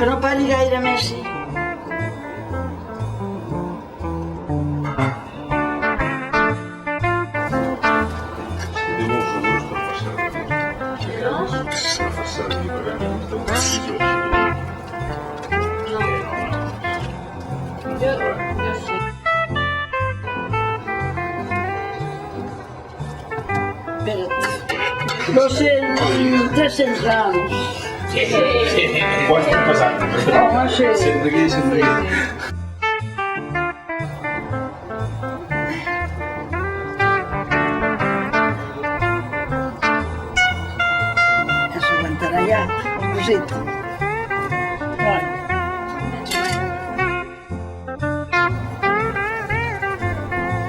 Que no pari gaire, Messi. Espera't. 300 grams. Quants per pesar? Home, sí. Sent d'aquí, sent d'aquí. Ja s'aguantarà ja, el cosit. Vai.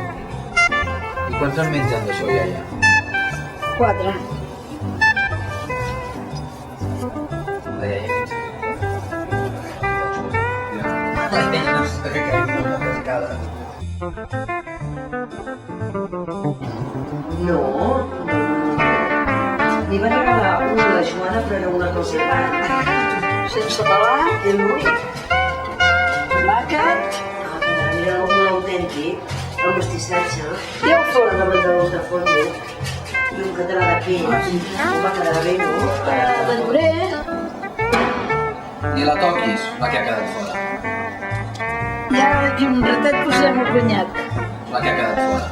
I quants en mengen d'això, iaia? 4. La iaia menja. La iaia no s'ha caigut una pescada. No. Li va regalar una a la Joana, però era una cosa gran. Sense pelar, I l'únic. tomàquet Era un autèntic, el mestissatge. i el Fora forn. de menjadors de fondo. I un català de pell. Va quedar bé, no? De llorer. Ni la toquis, la que ha quedat fora. I ara d'aquí un ratet posarem el cunyat. La que ha quedat fora.